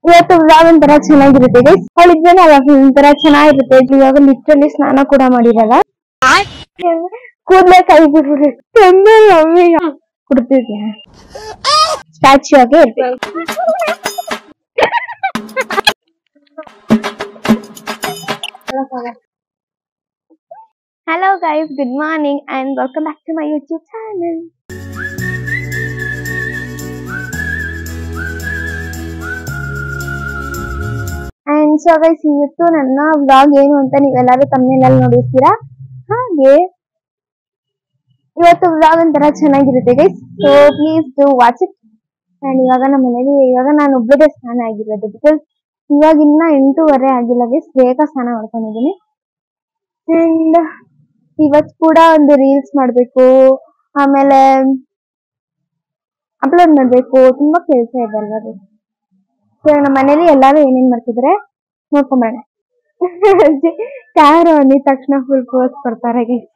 ಇವತ್ತು ವ್ಲಾಗ್ ಒಂಥರ ಚೆನ್ನಾಗಿರುತ್ತೆ ಗೈಸ್. ಅವಳಿದ್ರೇನೆ ಒಂಥರ ಚೆನ್ನಾಗಿರುತ್ತೆ. ಇವಾಗ ಲಿಟ್ರಲಿ ಸ್ನಾನ ಕೂಡ ಮಾಡಿರಲ್ಲ, ಕೂದಲೇ ಕೈ ಬಿಡ್ಬಿಡಿ ಮಮ್ಮಿ ಕುಡ್ತಿದ್ಯಾ ಸ್ಟ್ಯಾಚ್ಯೂ ಆಗಿ ಇರ್ಬೇಕು. Hello guys, good morning and welcome back to my YouTube channel. And so guys, ಇವತ್ತು ನನ್ನ ವ್ಲಾಗ್ ಏನು ಅಂತ ನೀವೆಲ್ಲರೂ thumbnail ಅಲ್ಲಿ ನೋಡಿರ್ತೀರಾ. ಹಾಗೆ ಇವತ್ತು ವ್ಲಾಗ್ ಒಂಥರ ಚೆನ್ನಾಗಿರುತ್ತೆ guys, so please do watch it. And ಇವಾಗ ನಮ್ಮ ಮನೇಲಿ ನಾನು ಒಬ್ಬಳೇ ಸ್ನಾನ ಆಗಿರೋದು, ಬಿಕಾಸ್ ಇವಾಗ ಇನ್ನ 8:30 ಆಗಿಲ್ಲ ಗೈಸ್, ಬೇಗ ಸ್ನಾನ ಮಾಡ್ಕೊಂಡಿದ್ದೀನಿ. ಅಂಡ್ ಇವತ್ತು ಕೂಡ ಒಂದು ರೀಲ್ಸ್ ಮಾಡ್ಬೇಕು, ಆಮೇಲೆ ಅಪ್ಲೋಡ್ ಮಾಡ್ಬೇಕು, ತುಂಬಾ ಕೆಲಸ ಇದೆ ಅಲ್ವಾ. ಸೊ ನಮ್ಮ ಮನೇಲಿ ಎಲ್ಲಾರು ಏನೇನ್ ಮಾಡ್ತಿದ್ರೆ ನೋಡ್ಕೊಂಬರೋಣ. ಕ್ಯಾಮ್ರಾ ಅಂದಿದ ತಕ್ಷಣ ಫುಲ್ ಪೋಸ್ ಕೊಡ್ತಾರೆ ಗೈಸ್.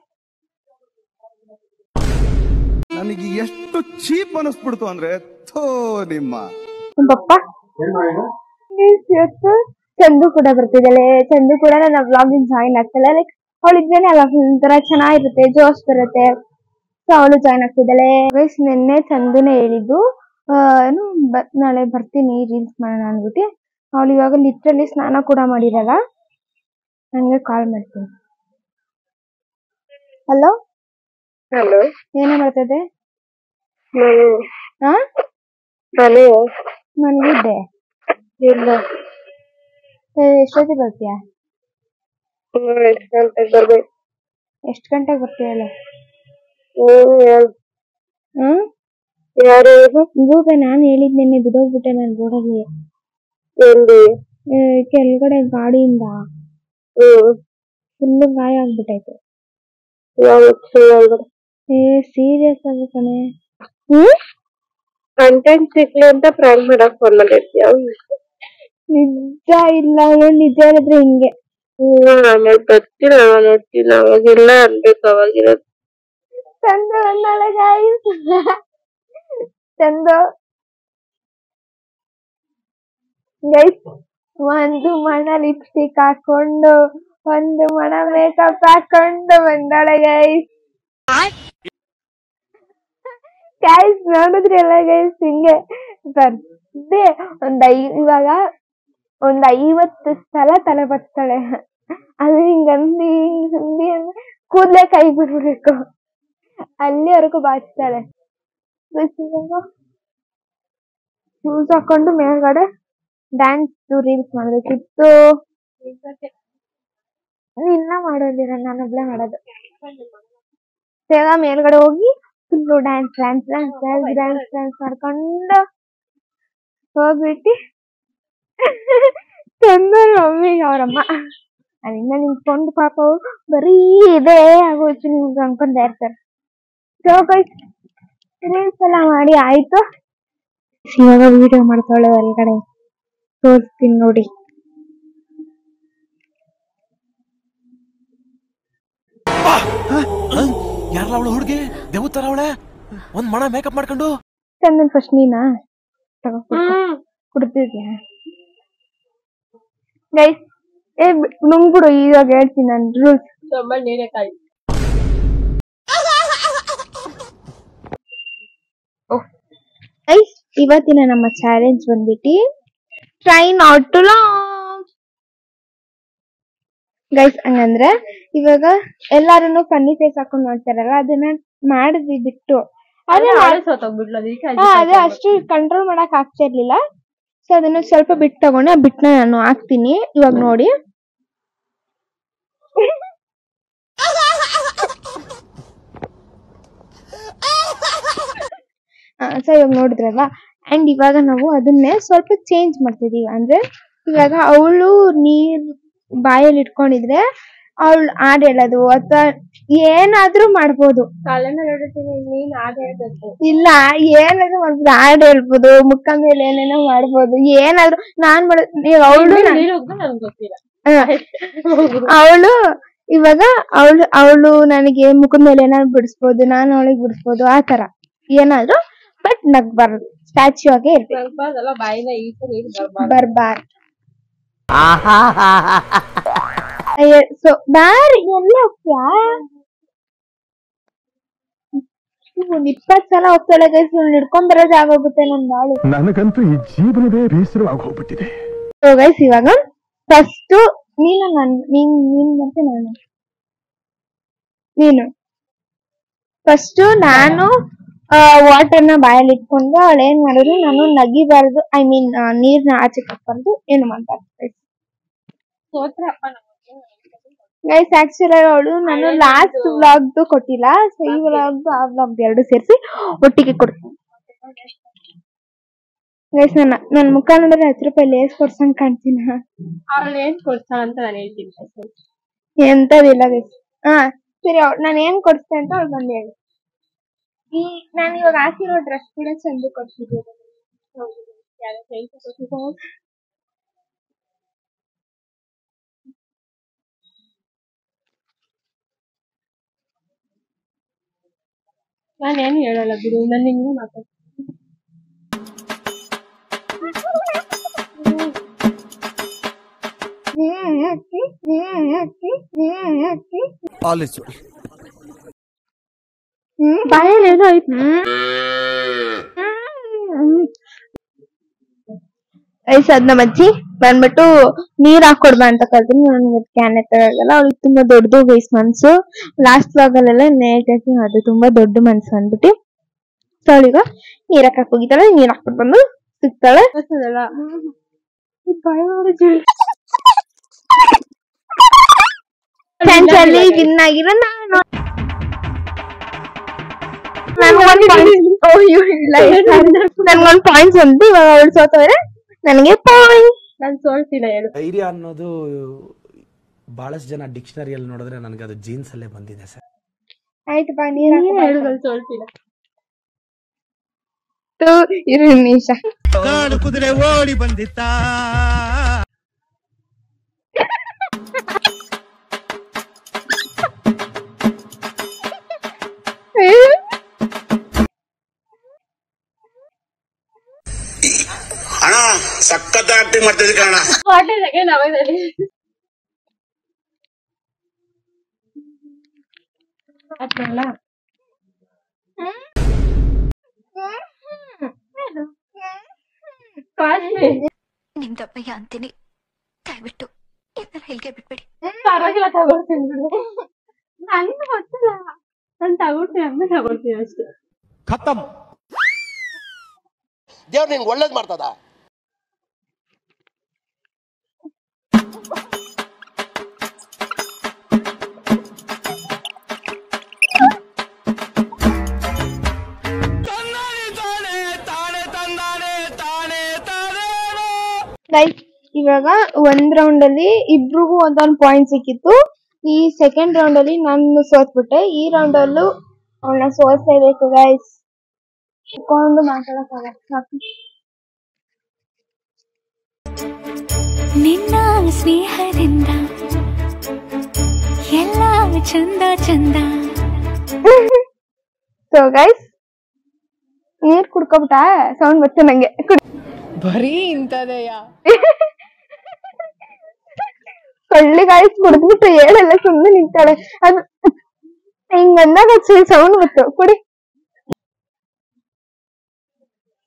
ನನಗೆ ಎಷ್ಟು ಚೀಪ್ ಅನಿಸ್ಬಿಡ್ತು ಅಂದ್ರೆ ನಿಮ್ಮ ಪಪ್ಪ ಇವತ್ತು ಚಂದು ಕೂಡ ಬರ್ತಿದ್ದಾಳೆ. ಚಂದು ಕೂಡ ನನ್ನ ವ್ಲಾಗಿಂಗ್ ಜಾಯಿನ್ ಆಗ್ತಾಳೆ. ಲೈಕ್ ಅವಳಿದ್ರೇನೆ ಅಲ್ಲ ಒಂಥರ ಚೆನ್ನಾಗಿರುತ್ತೆ, ಜೋಶ್ ಬರುತ್ತೆ. ಸೊ ಅವಳು ಜಾಯಿನ್ ಆಗ್ತಿದ್ದಾಳೆ ಗೈಸ್. ನಿನ್ನೆ ಚಂದುನೇ ಹೇಳಿದ್ದು ನಾಳೆ ಬರ್ತೀನಿ ರೀಲ್ಸ್ ಮಾಡೋಣ ಅಂದ್ಬಿಟ್ಟು. ಅವಳು ಇವಾಗ ಲಿಟ್ರಲಿ ಸ್ನಾನ ಕೂಡ ಮಾಡಿರಲ್ಲ, ನಂಗೆ ಕಾಲ್ ಮಾಡ್ತೀನಿ. ಹಲೋ ಹಲೋ, ಏನ ಮಾಡ್ತದೆ? ಮನಗಿದ್ದೆ. ಇಲ್ಲ, ಎಷ್ಟೊತ್ತಿಗೆ ಬರ್ತೀಯಾ? ಎಷ್ಟು ಗಂಟೆಗೆ ಬರ್ಬೇಕು? ಎಷ್ಟು ಗಂಟೆಗೆ ಬರ್ತೀಯ ಹೇಳು? ಯಾರು? ಗೂಬೆ, ನಾನ್ ಹೇಳಿದ್ ನಿನ್ನೆ ಬಿದ್ದೋಗ್ಬಿಟ್ಟೆ ನನ್ ರೋಡಲ್ಲಿ. ಎಲ್ಲಿ? ಕೆಳಗಡೆ ಗಾಡಿಯಿಂದ ಫುಲ್ ಗಾಯ ಆಗ್ಬಿಟ್ಟೈತೆ. ಸೀರಿಯಸ್ ಆಗಿ ಕಣೆ. ಕಂಟೆಂಟ್ ಸಿಗ್ಲಿ ಅಂತ ಪ್ರಾಂಕ್ ಮಾಡಕ್ ಫೋನ್ ಮಾಡಿರ್ತೀಯ? ನಿಜ ಇಲ್ಲ, ನಿಜ ಹೇಳಿದ್ರೆ ಹಿಂಗೆ. ಆಮೇಲೆ ಬರ್ತೀನಿ, ನೋಡ್ತೀನಿ. ಅವಾಗಿಲ್ಲ ಅನ್ಬೇಕು, ಅವಾಗಿರೋದು. ಚಂದ ಬಂದಾಳೆ ಗಾಯ್ಸ್. ಚಂದ ಗೈಸ್ ಒಂದು ಮಣ ಲಿಪ್ಸ್ಟಿಕ್ ಹಾಕೊಂಡು, ಒಂದು ಮಣ ಮೇಕಪ್ ಹಾಕೊಂಡು ಬಂದಾಳೆ ಗೈಸ್. ಗೈಸ್ ನೋಡಿದ್ರಲ್ಲ ಗೈಸ್, ಹಿಂಗೆ ಬರ್ದೆ ಇವಾಗ ಒಂದ್ 50 ಸಲ ತಲೆ ಬರ್ತಾಳೆ. ಅದು ಹಿಂಗಂದಿ ಹಿಂದಿ ಕೂದ್ಲೆ ಕೈ ಬಿಡ್ಬಿಡ್ಬೇಕು, ಅಲ್ಲಿವರೆಗೂ ಬಾಚ್ತಾಳೆ. ಶೂಸ್ ಹಾಕೊಂಡು ಮೇಲ್ಗಡೆ ಡ್ಯಾನ್ಸ್ ರೀಲ್ಸ್ ಮಾಡ್ಬೇಕಿತ್ತು. ಇನ್ನ ಮಾಡೋದಿರ, ನಾನೊಬ್ಳೆ ಮಾಡೋದು. ಬೇಗ ಮೇಲ್ಗಡೆ ಹೋಗಿ full dance dance dance dance dance dance ಮಾಡ್ಕೊಂಡು ಹೋಗ್ಬಿಟ್ಟು ಚಂದ ಮಮ್ಮಿ ಅವರಮ್ಮ ಅಲ್ಲಿಂದ ನಿಂತ್ಕೊಂಡು ಪಾಪ ಬರೀ ಇದೇ ಆಗೋಯ್ತು ನಿಮ್ಗೆ ಅನ್ಕೊಂಡೇ ಇರ್ತಾರೆ. ಸೊ ಗೈಸ್ ರೀಲ್ಸ್ ಎಲ್ಲ ಮಾಡಿ ಆಯ್ತು. ಇವಾಗ ವಿಡಿಯೋ ಮಾಡ್ತಾಳೆ ಹೊರಗಡೆ, ತೋರಿಸ್ತೀನಿ ನೋಡಿ. ಯಾರಲ್ಲ ಅವಳು ಹುಡುಗಿ ದೇವತರ ಅವಳೆ, ಒಂದ್ ಮಣ ಮೇಕಪ್ ಮಾಡ್ಕೊಂಡು. ಚಂದನ್ ಫಸ್ಟ್ ನೀನಾ ಕುಡ್ತಿದ್ಯಾ ಗೈಸ್? ನುಂಗ್ಬಿಡು, ಇವಾಗ ಹೇಳ್ತೀನಿ ನಾನು ರೂಲ್ಸ್. ಗೈಸ್ ಇವತ್ತಿನ ನಮ್ಮ ಚಾಲೆಂಜ್ ಬಂದ್ಬಿಟ್ಟು try not to laugh. Guys ಹಂಗಂದ್ರೆ ಇವಾಗ ಎಲ್ಲಾರು ಫನ್ನಿ ಫೇಸ್ ಹಾಕೊಂಡು ನೋಡ್ತಾರಲ್ಲ, ಅದನ್ನ ಮಾಡಿದ್ವಿ ಬಿಟ್ಟು ಅದೇ ಅಷ್ಟು ಕಂಟ್ರೋಲ್ ಮಾಡಕ್ ಆಗ್ತಾ ಇರ್ಲಿಲ್ಲ. ಸೊ ಅದನ್ನ ಸ್ವಲ್ಪ ಬಿಟ್ಟು ತಗೊಂಡು ಆ ಬಿಟ್ನ ನಾನು ಹಾಕ್ತೀನಿ ಇವಾಗ ನೋಡಿ. ಸೊ ಇವಾಗ ನೋಡಿದ್ರಲ್ವಾ. ಅಂಡ್ ಇವಾಗ ನಾವು ಅದನ್ನೇ ಸ್ವಲ್ಪ ಚೇಂಜ್ ಮಾಡ್ತಿದೀವಿ. ಅಂದ್ರೆ ಇವಾಗ ಅವಳು ನೀರ್ ಬಾಯಲ್ಲಿ ಇಟ್ಕೊಂಡಿದ್ರೆ ಅವಳು ಹಾಡ್ ಹೇಳೋದು ಅಥವಾ ಏನಾದ್ರೂ ಮಾಡ್ಬೋದು. ಇಲ್ಲ, ಏನಾದ್ರೂ ಮಾಡ್ಬೋದು, ಹಾಡ್ ಹೇಳ್ಬೋದು, ಮುಖ ಮೇಲೆ ಏನೇನೋ ಮಾಡ್ಬೋದು, ಏನಾದ್ರು ನಾನ್ ಮಾಡೋದು. ಅವಳು ಇವಾಗ ಅವಳು ನನಗೆ ಮುಖದ ಮೇಲೆ ಏನಾದ್ರು ಬಿಡಿಸ್ಬೋದು, ನಾನು ಅವಳಿಗೆ ಬಿಡಿಸ್ಬೋದು, ಆ ತರ ಏನಾದ್ರು ಬಟ್ ನಗ್ಬಾರ್ದು, ಸ್ಟ್ಯಾಚ್ಯೂ ಆಗೇ ಇರ್ಬೇಕು. ಬರ್ಬಾರ್ದು. ಸೊ ಬಾರಿ ಎಲ್ಲ ಹೋಗ್ತೀಯಾ? ಒಂದ್ 20 ಸಲ ಹೋಗ್ತಾಳೆ ಗೈಸ್, ಹಿಡ್ಕೊಂಡ್ ಬರೋದೇ ಆಗೋಗುತ್ತೆ ನನ್ ಬಾಳು. ನನಗಂತೂ ಈ ಜೀವನವೇ ಬೇಸರವಾಗಿ ಹೋಗ್ಬಿಟ್ಟಿದೆ. ಸೊ ಗೈಸ್ ಇವಾಗ ಫಸ್ಟ್ ನೀನು ನೀನ್ ಮತ್ತೆ ನೀನು ಫಸ್ಟ್ ನಾನು ವಾಟರ್ನ ಬಾಯಲ್ಲಿ ಇಟ್ಕೊಂಡು ಅವಳು ಏನ್ ಮಾಡಿದ್ರು, ನಾನು ನಗಿಬಾರ್ದು, ಐ ಮೀನ್ ನೀರ್ನ ಆಚೆ ಹಾಕ್ಬಾರ್ದು, ಏನು ಮಾಡ್ಬಾರ್ದು ಗೈಸ್. ಆಕ್ಚುಲಿ ಅವಳು ನಾನು ಲಾಸ್ಟ್ ವ್ಲಾಗ್ದು ಕೊಟ್ಟಿಲ್ಲ, ಸೊ ಈ ವ್ಲಾಗ್ದು ಆ ವ್ಲಾಗ್ ಎರಡು ಸೇರಿಸಿ ಒಟ್ಟಿಗೆ ಕೊಡ್ತೀನಿ ಗೈಸ್. ನನ್ ಮುಖ ನೋಡಿದ್ರೆ 10 ರೂಪಾಯಿ ಲೇಸ್ ಕೊಡ್ಸಂಗ್ ಕಾಣ್ತೀನ. ಎಂತದಿಲ್ಲ ಗೈಸ್. ಸರಿ, ನಾನು ಏನ್ ಕೊಡ್ಸ್ತೇನೆ ಅಂತ ಅವ್ಳು ಬಂದು ಹೇಳಿ. ನಾನು ಇವಾಗ ಹಾಕಿರೋ ಡ್ರೆಸ್ ಕೂಡ ಚಂದ ಕೊಡ್ತಿದ್ದೆ. ನಾನೇನು ಹೇಳಲ್ಲ ಬಿಡು, ನಾನು ನಿಂಗೆ ಮಾತಾಡ್ತೀನಿ. ಬಾಯಲ್ಲಿ ಏನೋ ಐತಿ. ಐಸ್ ಅದ್ನ ಮಜ್ಜಿ ಬಂದ್ಬಿಟ್ಟು ನೀರ್ ಹಾಕೊಡ್ಬಾ ಅಂತ ಕಲ್ತೀನಿ. ನನ್ಗೆ ಕ್ಯಾನ್ ಎತ್ತಲ್ಲ, ಅವ್ಳಿಗೆ ತುಂಬಾ ದೊಡ್ಡದು ಗೈಸ್ ಮನ್ಸು. ಲಾಸ್ಟ್ ವ್ಲಾಗ್ ಅಲ್ಲೆಲ್ಲ ನೇಟಾಗಿ ಅದು ತುಂಬಾ ದೊಡ್ಡ ಮನ್ಸು ಅಂದ್ಬಿಟ್ಟು ಸೊ ಅವಳಿಗ ನೀರ್ ಹಾಕಕ್ ಹೋಗಿದ್ದಾಳೆ. ನೀರ್ ಹಾಕ್ಬಿಟ್ಟು ಬಂದು ಸಿಗ್ತಾಳೆ. ಚಾನ್ಸಲ್ಲಿ ವಿನ್ ಆಗಿರೋ ನಾನು. ನನ್ಗೊಂದ್ ಪಾಯಿಂಟ್ಸ್ ಅಂತ ಇವಾಗ ಅವಳು ಸೋತವ್ರೆ, ನನಗೆ ಪಾಯಿಂಟ್. ನಾನು ಸೋಲ್ತಿಲ್ಲ ಹೇಳು. ಧೈರ್ಯ ಅನ್ನೋದು ಬಹಳಷ್ಟು ಜನ ಡಿಕ್ಷನರಿಯಲ್ಲಿ ನೋಡಿದ್ರೆ ನನಗೆ ಅದು ಜೀನ್ಸ್ ಅಲ್ಲೇ ಬಂದಿದೆ ಸರ್. ಆಯ್ತು ಬಾ, ನೀರ್ ಹೇಳುದಲ್ಲಿ ಸೋಲ್ತಿಲ್ಲ. ಇರು ನಿಮಿಷ. ಕುದುರೆ ಓಡಿ ಬಂದಿತ್ತ. ಅಣ್ಣ ಸಖತ್ ಆಕ್ಟಿಂಗ್ ಮಾಡ್ತಿದ್ದೆ ಕಣ. ನಿಮ್ದಪ್ಪಯ್ಯ ಅಂತೀನಿ, ದಯವಿಟ್ಟು ಇದನ್ನ ಹೇಳಿಕೆ ಬಿಟ್ಬಿಡಿ. ಪರವಾಗಿಲ್ಲ, ತಗೊಳ್ತೀನಿ ಬಿಡು. ನನಗೆ ಗೊತ್ತಿಲ್ಲ, ನಾನು ತಗೊಳ್ತೀನಿ ಅಂದ್ರೆ ತಗೊಳ್ತೀನಿ ಅಷ್ಟೇ. ಖತಮ್. ದೇವ್ರು ನಿಂಗೆ ಒಳ್ಳೇದ್ ಮಾಡ್ತದ. ಲೈಕ್ ಇವಾಗ ಒಂದ್ ರೌಂಡ್ ಅಲ್ಲಿ ಇಬ್ರಿಗೂ ಒಂದೊಂದ್ ಪಾಯಿಂಟ್ ಸಿಕ್ಕಿತ್ತು. ಈ ಸೆಕೆಂಡ್ ರೌಂಡ್ ಅಲ್ಲಿ ನಾನು ಸೋತ್ಬಿಟ್ಟೆ. ಈ ರೌಂಡ್ ಅಲ್ಲೂ ಅವಳನ್ನ ಸೋಲ್ಸಲೇಬೇಕು ಗೈಸ್. ಕೊಂಡು ಮಾತಾಡಕ್ಕಾಗಲ್ಲ. ಸಾಕು. ನಿನ್ನ ಸ್ನೇಹದಿಂದ ಎಲ್ಲ ಚಂದ ಚಂದ. ಸೊ ಗೈಸ್ ನೀರ್ ಕುಡ್ಕೊಬಿಟ್ಟ, ಸೌಂಡ್ ಬರ್ತದೆ ನಂಗೆ. ಬರೀ ಇಂತದೆಯ ಸೊಳ್ಳಿ ಗಾಯ್ಸ್ ಕುಡಿದ್ಬಿಟ್ಟು ಹೇಳಲ್ಲ, ಸುಮ್ಮನೆ ನಿಂತಾಳೆ. ಅದು ಹಿಂಗಂದಾಗ ಸೌಂಡ್ ಬತ್ತು. ಕುಡಿ.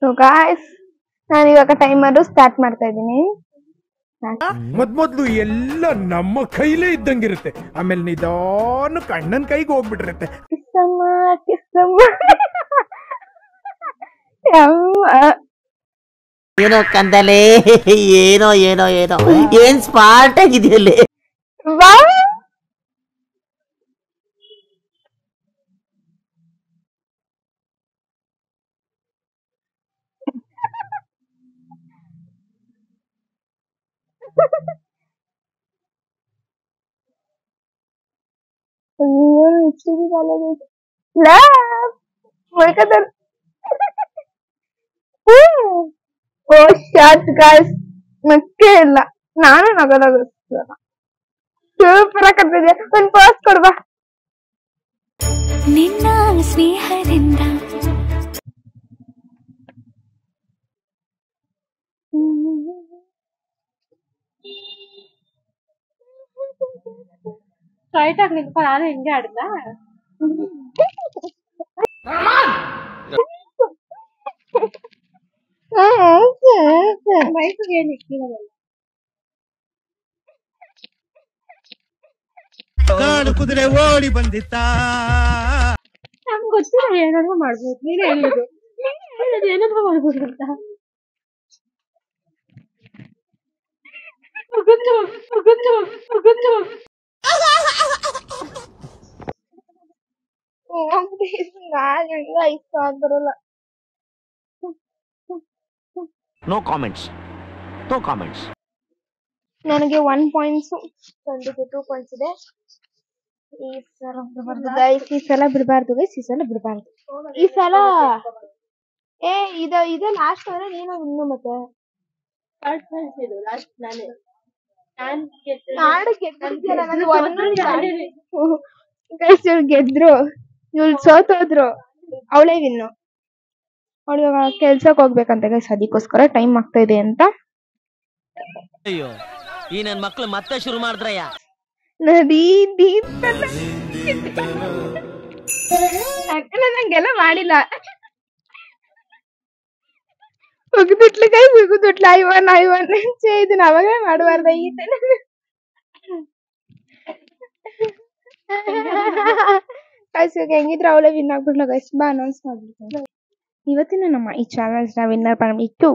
ಸೊ ಗಾಯ್ಸ್ ನಾನು ಇವಾಗ ಟೈಮರ್ ಸ್ಟಾರ್ಟ್ ಮಾಡ್ತಾ ಇದ್ದೀನಿ. ಮೊದ್ಲು ಎಲ್ಲ ನಮ್ಮ ಕೈಲೇ ಇದ್ದಂಗಿರುತ್ತೆ, ಆಮೇಲೆ ನಿಧಾನ ಕಣ್ಣನ್ ಕೈಗೆ ಹೋಗ್ಬಿಟ್ಟಿರುತ್ತೆ. ಕಿಸಮ್ಮ ಕಿಸಮ್ಮ ಏನೋ ಕಂದಲೆ, ಏನೋ ಏನೋ ಏನೋ ಏನ್ ಸ್ಮಾರ್ಟ್ ಆಗಿದೆಯಲ್ಲಿ. ಓ ಶಾಟ್ ಗಾಯ್ಸ್, ನಕ್ಕೆ ಇಲ್ಲ. ನಾನು ನಗದಾಗ ಸೂಪರ್ ಆಗ್ತಿದೆ. ಒಂದ್ ಪಾಸ್ ಕೊಡ್ಬಾ. ನಿನ್ನ ಸ್ನೇಹದಿಂದ ಸ್ಟ್ರೈಟ್ ಆಗಿ ನಿಂತ್ಕೊಂಡು ನಾನು ಹಿಂಗೆ ಆಡಿದ್ನ ಮೈಸಿಗೆ ಏನು ಇಕ್ಕಿರಲ್ಲ ಕಾಡು ಕುದುರೆ ಓಡಿ ಬಂದಿತ್ತ ನಮ್ಗೆ ಗೊತ್ತಿಲ್ಲ ಏನಾದ್ರು ಮಾಡ್ಬೋದು ನೀನೇ ಹೇಳುದು ಏನಾದ್ರು ಮಾಡ್ಬೋದು ಅಂತ ಇಷ್ಟ ಬರಲ್ಲ. No comments, no comments. ನನಗೆ 1 ಪಾಯಿಂಟ್ಸ್, ಚಂದುಗೆ 2 ಪಾಯಿಂಟ್ಸ್ ಇದೆ. ಈ ಸಲ ಬಿಡಬಾರ್ದು ಗೈಸ್, ಈ ಸಲ ಬಿಡಬಾರ್ದು ಗೈಸ್, ಈ ಸಲ ಬಿಡಬಾರ್ದು. ಈ ಸಲ ಇದೆ ಲಾಸ್ಟ್ ಅಂದ್ರೆ ನೀನು ಇನ್ನು ಮತ್ತೆ ಗೆದ್ರು, ಇವ್ಳು ಸೋತೋದ್ರು, ಅವಳೇ ವಿನ್ನು. ಅವಳು ಇವಾಗ ಕೆಲ್ಸಕ್ಕೆ ಹೋಗ್ಬೇಕಂತ ಗೈಸ್, ಅದಕ್ಕೋಸ್ಕರ ಟೈಮ್ ಆಗ್ತಾ ಇದೆ ಅಂತ. ಅಯ್ಯೋ, ಈ ನನ್ ಮಕ್ಳು ಮತ್ತೆ ಶುರು ಮಾಡಿದ್ರಯ್ಯ. ನಂಗೆಲ್ಲ ಮಾಡಿಲ್ಲ. ಉಗಿದುಟ್ಲು ಕೈ ಉಗಿದುಟ್ಲು ಐವನ್ ಇದನ್ನ ಅವಾಗೇ ಮಾಡಬಾರ್ದ. ಗೈಸ್ ಹೆಂಗಿದ್ರೆ ಅವಳೇ ವಿನ್ ಆಗ್ಬಿಟ್ಲ ಗೈಸ್. ಬಾ ಅನೌನ್ಸ್ ಮಾಡ್ಬಿಡ್ತೀನಿ. ಇವತ್ತಿನ ನಮ್ಮ ಈ ಚಾಲೆಂಜ್ ನ ವಿನ್ನರ್ ಬಂದ್ಬಿಟ್ಟು,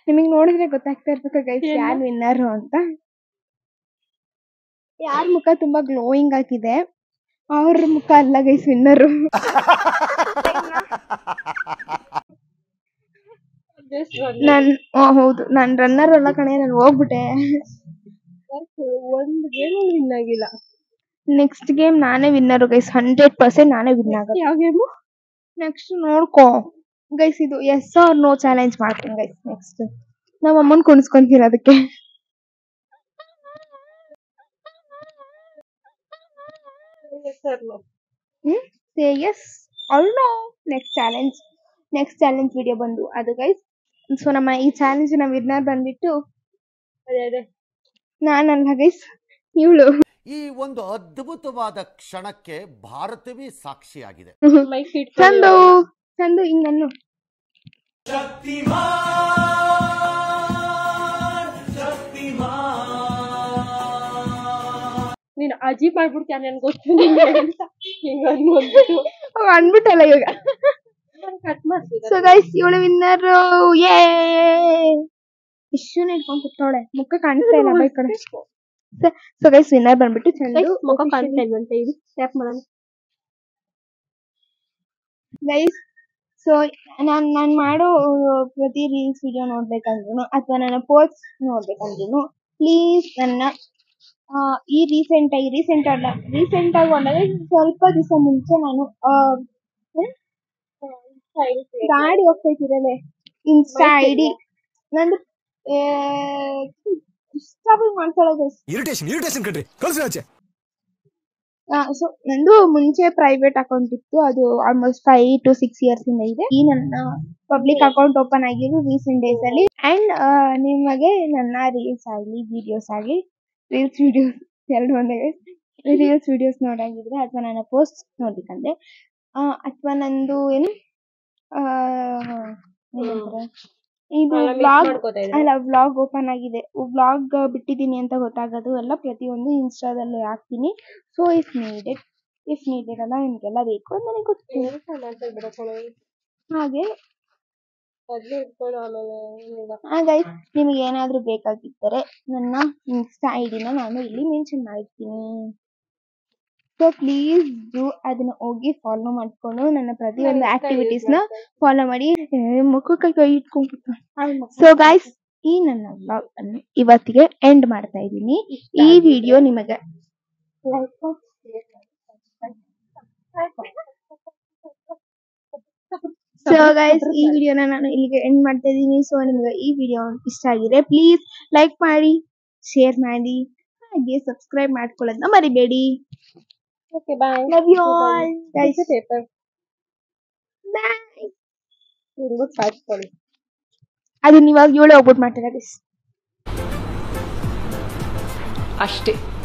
ನಿಮಗ್ ನೋಡಿದ್ರೆ ಗೊತ್ತಾಗ್ತಾ ಇರ್ಬೇಕು ಗೈಸ್ ಯಾರು ವಿನ್ನರ್ ಅಂತ. ಯಾರ ಮುಖ ತುಂಬಾ ಗ್ಲೋಯಿಂಗ್ ಆಗಿದೆ ಅವ್ರ ಮುಖ ಅಲ್ಲ ಗೈಸ್ ವಿನ್ನರು. ಹೌದು, ನಾನ್ ರನ್ನರ್ ಅಲ್ಲ ಕಣೆ, ನಾನು ಹೋಗ್ಬಿಟ್ಟೆ. ಒಂದು ಗೇಮ್ ವಿನ್ ಆಗಿಲ್ಲ. ನೆಕ್ಸ್ಟ್ ಗೇಮ್ ನಾನೇ ವಿನ್ನರ್ ಗೈಸ್, 100% ನಾನೇ ವಿನ್ ಆಗೋದು. ಯಾವ ಗೇಮು ನೆಕ್ಸ್ಟ್ ನೋಡ್ಕೋ ಗೈಸ್, ಇದು ಎಸ್ ಆರ್ ನೋ ಚಾಲೆಂಜ್ ಮಾಡ್ತೀನಿ ಗೈಸ್. ನೆಕ್ಸ್ಟ್ ನಮ್ಮ ಅಮ್ಮನ್ ಕುಣಿಸ್ಕೊಂತೀನಿ ಅದಕ್ಕೆ. Say yes or no. Next challenge video ಬಂದು ಅದು ಗೈಸ್. ಸೊ ನಮ್ಮ ಈ ಚಾಲೆಂಜ್ ನ ವಿನ್ನರ್ ಬಂದ್ಬಿಟ್ಟು ನಾನಲ್ಲ ಗೈಸ್, ಇವಳು. ಈ ಒಂದು ಅದ್ಭುತವಾದ ಕ್ಷಣಕ್ಕೆ ಭಾರತವೇ ಸಾಕ್ಷಿಯಾಗಿದೆ. ಚಂದು ಹಿಂಗನ್ನು. ನೀನು ಅಜೀಬ್ ಮಾಡ್ಬಿಡ್ತೀಯ, ನನ್ಗೆ ಗೊತ್ತು ನಿಂಗೆ ಅಂತ ಹಿಂಗ ಅನ್ಬಿಟ್ಟಲ್ಲ ಇವಾಗ. ಕಟ್ ಮಾಡ್ತೀನಿ. ಸೊ ಗೈಸ್ ಇವಳು ವಿನ್ನರ್. ಇಶ್ಯೂನ ಇಟ್ಕೊಂಡ್ ಕೂತವಳೆ, ಮುಖ ಕಾಣಿಸ್ತಾ ಇಲ್ಲ ಬೈ ಕಡೆ. ಸೊ ಗೈಸ್ ವಿನ್ನರ್ ಬಂದ್ಬಿಟ್ಟು ಚಂದು. ಮುಖ ಕಾಣಿಸ್ತಾ ಇಲ್ವಂತೆ, ಇದು ಟ್ಯಾಪ್ ಮಾಡೋಣ ಗೈಸ್. ಸೊ ನಾನ್ ಮಾಡೋ ಪ್ರತಿ ರೀಲ್ಸ್ ವಿಡಿಯೋ ನೋಡ್ಬೇಕಂದ್ರು ಅಥವಾ ನನ್ನ ಪೋಸ್ಟ್ ನೋಡ್ಬೇಕಂದ್ರು ಪ್ಲೀಸ್ ನನ್ನ ಈ ರೀಸೆಂಟ್ ಆಗಿ ಒಂದಾಗ ಸ್ವಲ್ಪ ದಿವಸ ಮುಂಚೆ ನಾನು ಗಾಡಿ ಹೋಗ್ತೈತಿರಲ್ಲ ಇನ್ಸ್ಟಾ ಐಡಿ ನಂದು ಮಾಡ್ಕೊಳ್ಳೋದು. ಸೊ ನಂದು ಮುಂಚೆ ಪ್ರೈವೇಟ್ ಅಕೌಂಟ್ ಇತ್ತು, ಅದು ಆಲ್ಮೋಸ್ಟ್ 5 to 6 years ಇಂದ ಇದೆ. ಈ ನನ್ನ ಪಬ್ಲಿಕ್ ಅಕೌಂಟ್ ಓಪನ್ ಆಗಿದ್ದು ರೀಸೆಂಟ್ ಡೇಸ್ ಅಲ್ಲಿ. ಅಂಡ್ ನಿಮಗೆ ನನ್ನ ರೀಲ್ಸ್ ಆಗ್ಲಿ ವಿಡಿಯೋಸ್ ಆಗ್ಲಿ, ರೀಲ್ಸ್ ವಿಡಿಯೋಸ್ ಎರಡು ಒಂದೇ, ರೀಲ್ಸ್ ವಿಡಿಯೋಸ್ ನೋಡಾಗಿದ್ರೆ ಅಥವಾ ನನ್ನ ಪೋಸ್ಟ್ ನೋಡ್ಬೇಕಂದ್ರೆ ಅಥವಾ ನಂದು ಏನು ಇದು ವ್ಲಾಗ್ ಓಪನ್ ಆಗಿದೆ, ವ್ಲಾಗ್ ಬಿಟ್ಟಿದ್ದೀನಿ ಅಂತ ಗೊತ್ತಾಗೋದು ಎಲ್ಲ ಪ್ರತಿಯೊಂದು ಇನ್ಸ್ಟಾದಲ್ಲಿ ಹಾಕ್ತೀನಿ. ಸೊ ಇಫ್ ನೀಡೆಡ್ ಅಲ್ಲ ನಿಮ್ಗೆಲ್ಲ ಬೇಕು ಅಂತ ನನಗೆ ಗೊತ್ತಿದೆ. ಹಾಗೆ ಗೈಸ್ ನಿಮಗೆ ಏನಾದ್ರೂ ಬೇಕಾಗಿದ್ದರೆ ನನ್ನ ಇನ್ಸ್ಟಾ ಐಡಿನ ನಾನು ಇಲ್ಲಿ ಮೆನ್ಷನ್ ಮಾಡಿರ್ತೀನಿ. ಸೊ ಪ್ಲೀಸ್ ಡೂ ಅದನ್ನ ಹೋಗಿ ಫಾಲೋ ಮಾಡ್ಕೊಂಡು ನನ್ನ ಪ್ರತಿಯೊಂದು ಆಕ್ಟಿವಿಟೀಸ್ ನ ಫಾಲೋ ಮಾಡಿ. ಮುಖಕ್ಕೆ ಕೈ ಇಟ್ಕೊಂಡ್ಬಿಟ್ಟು. ಸೊ ಗೈಸ್ ಈ ನನ್ನ ವ್ಲಾಗ್ ಅನ್ನು ಇವತ್ತಿಗೆ ಎಂಡ್ ಮಾಡ್ತಾ ಇದ್ದೀನಿ. ಈ ವಿಡಿಯೋ ನಿಮಗೆ ಸೊ ಗೈಸ್ ಈ ವಿಡಿಯೋನ ನಾನು ಇಲ್ಲಿಗೆ ಎಂಡ್ ಮಾಡ್ತಾ ಇದ್ದೀನಿ. ಸೊ ನಿಮಗೆ ಈ ವಿಡಿಯೋ ಇಷ್ಟ ಆಗಿದೆ ಪ್ಲೀಸ್ ಲೈಕ್ ಮಾಡಿ, ಶೇರ್ ಮಾಡಿ, ಹಾಗೆ ಸಬ್ಸ್ಕ್ರೈಬ್ ಮಾಡ್ಕೊಳ್ಳೋದನ್ನ ಮರಿಬೇಡಿ. Okay, bye. Love you all. Guys. Paper. Bye. ಇರ್ಬಿಟ್ಟು ಸಾಯಿಸ್ಕೊಳ್ಳಿ. ಅದನ್ನ ಇವಾಗ ಇವಳು ಹೋಗ್ಬಿಟ್ಟು ಮಾಡ್ತಾರೆ ಅಷ್ಟೇ.